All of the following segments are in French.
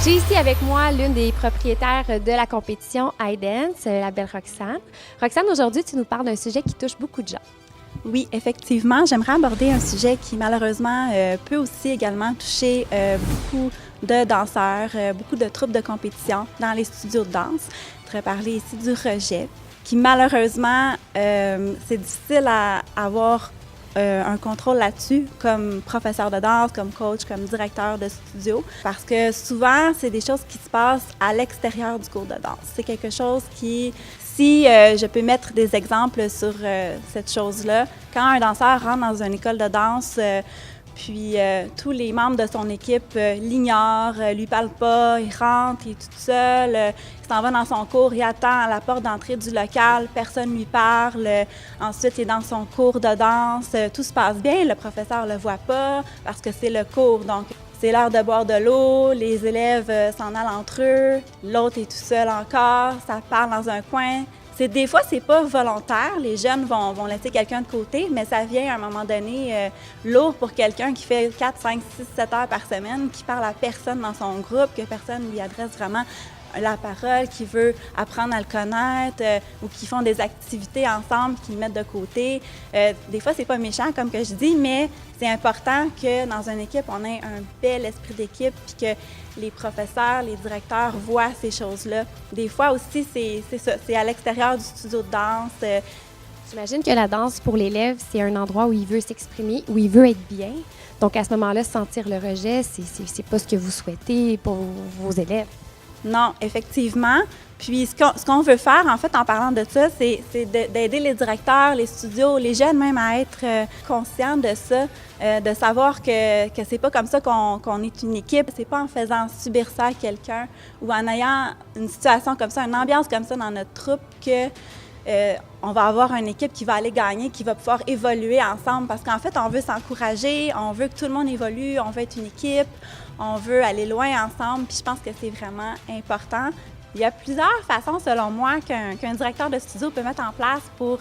J'ai ici avec moi l'une des propriétaires de la compétition iDance, la belle Roxane. Roxane, aujourd'hui, tu nous parles d'un sujet qui touche beaucoup de gens. Oui, effectivement, j'aimerais aborder un sujet qui malheureusement peut aussi également toucher beaucoup de danseurs, beaucoup de troupes de compétition dans les studios de danse. Je voudrais parler ici du rejet, qui malheureusement, c'est difficile à avoir un contrôle là-dessus comme professeur de danse, comme coach, comme directeur de studio, parce que souvent, c'est des choses qui se passent à l'extérieur du cours de danse. C'est quelque chose qui, si je peux mettre des exemples sur cette chose-là, quand un danseur rentre dans une école de danse, puis tous les membres de son équipe l'ignorent, lui parlent pas, il rentre, il est tout seul, il s'en va dans son cours, il attend à la porte d'entrée du local, personne lui parle, ensuite il est dans son cours de danse, tout se passe bien, le professeur le voit pas parce que c'est le cours, donc c'est l'heure de boire de l'eau, les élèves s'en allent entre eux, l'autre est tout seul encore, ça parle dans un coin. Des fois, c'est pas volontaire. Les jeunes vont laisser quelqu'un de côté, mais ça vient à un moment donné lourd pour quelqu'un qui fait 4, 5, 6, 7 heures par semaine, qui parle à personne dans son groupe, que personne lui adresse vraiment la parole, qui veut apprendre à le connaître ou qui font des activités ensemble, qui le mettent de côté. Des fois, c'est pas méchant, comme que je dis, mais c'est important que dans une équipe, on ait un bel esprit d'équipe puis que les professeurs, les directeurs voient ces choses-là. Des fois aussi, c'est ça, c'est à l'extérieur du studio de danse. J'imagine que la danse, pour l'élève, c'est un endroit où il veut s'exprimer, où il veut être bien. Donc, à ce moment-là, sentir le rejet, c'est pas ce que vous souhaitez pour vos élèves. Non, effectivement. Puis ce qu'on veut faire, en fait, en parlant de ça, c'est d'aider les directeurs, les studios, les jeunes même à être conscients de ça, de savoir que c'est pas comme ça qu'on est une équipe. C'est pas en faisant subir ça à quelqu'un ou en ayant une situation comme ça, une ambiance comme ça dans notre troupe que on va avoir une équipe qui va aller gagner, qui va pouvoir évoluer ensemble parce qu'en fait, on veut s'encourager, on veut que tout le monde évolue, on veut être une équipe, on veut aller loin ensemble, puis je pense que c'est vraiment important. Il y a plusieurs façons, selon moi, qu'un directeur de studio peut mettre en place pour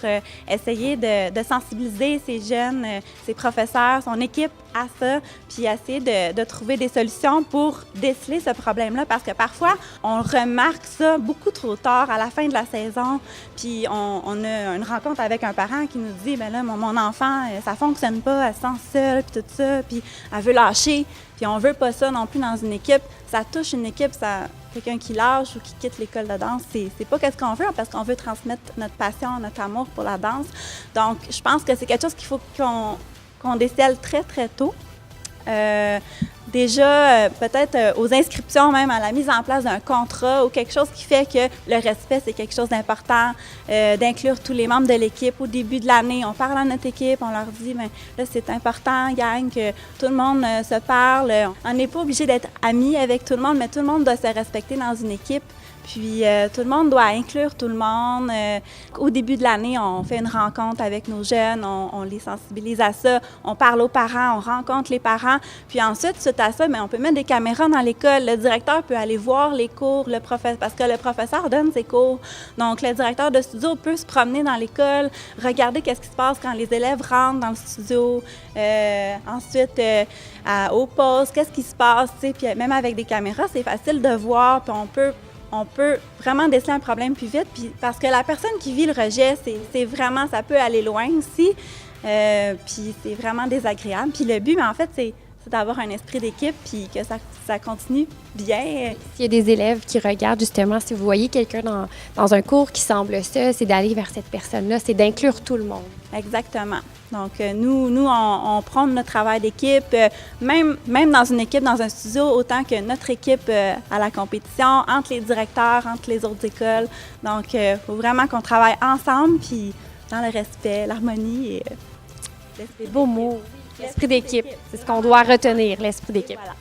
essayer de sensibiliser ses jeunes, ses professeurs, son équipe à ça, puis essayer de trouver des solutions pour déceler ce problème-là, parce que parfois, on remarque ça beaucoup trop tard, à la fin de la saison, puis on a une rencontre avec un parent qui nous dit « Bien là, mon enfant, ça fonctionne pas, elle se sent seule, puis tout ça, puis elle veut lâcher ». Puis on veut pas ça non plus dans une équipe. Ça touche une équipe, quelqu'un qui lâche ou qui quitte l'école de danse, c'est pas ce qu'on veut, parce qu'on veut transmettre notre passion, notre amour pour la danse. Donc, je pense que c'est quelque chose qu'il faut qu'on décèle très, très tôt. Déjà, peut-être aux inscriptions, même à la mise en place d'un contrat ou quelque chose qui fait que le respect, c'est quelque chose d'important, d'inclure tous les membres de l'équipe. Au début de l'année, on parle à notre équipe, on leur dit, bien, là, c'est important, gang, que tout le monde se parle. On n'est pas obligé d'être amis avec tout le monde, mais tout le monde doit se respecter dans une équipe. Puis, tout le monde doit inclure tout le monde. Au début de l'année, on fait une rencontre avec nos jeunes, on les sensibilise à ça, on parle aux parents, on rencontre les parents. Puis ensuite, suite à ça, bien, on peut mettre des caméras dans l'école. Le directeur peut aller voir les cours, parce que le professeur donne ses cours. Donc, le directeur de studio peut se promener dans l'école, regarder qu'est-ce qui se passe quand les élèves rentrent dans le studio. Ensuite, aux pauses, qu'est-ce qui se passe, tu sais. Puis même avec des caméras, c'est facile de voir, puis on peut vraiment déceler un problème plus vite, puis parce que la personne qui vit le rejet, c'est vraiment, ça peut aller loin aussi, puis c'est vraiment désagréable. Puis le but, mais en fait, c'est d'avoir un esprit d'équipe, puis que ça continue bien. S'il y a des élèves qui regardent, justement, si vous voyez quelqu'un dans un cours qui semble seul, c'est d'aller vers cette personne-là, c'est d'inclure tout le monde. Exactement. Donc, nous on prône notre travail d'équipe, même dans une équipe, dans un studio, autant que notre équipe à la compétition, entre les directeurs, entre les autres écoles. Donc, il faut vraiment qu'on travaille ensemble, puis dans le respect, l'harmonie et l'esprit beau mot. L'esprit d'équipe, c'est ce qu'on doit retenir, l'esprit d'équipe. Voilà.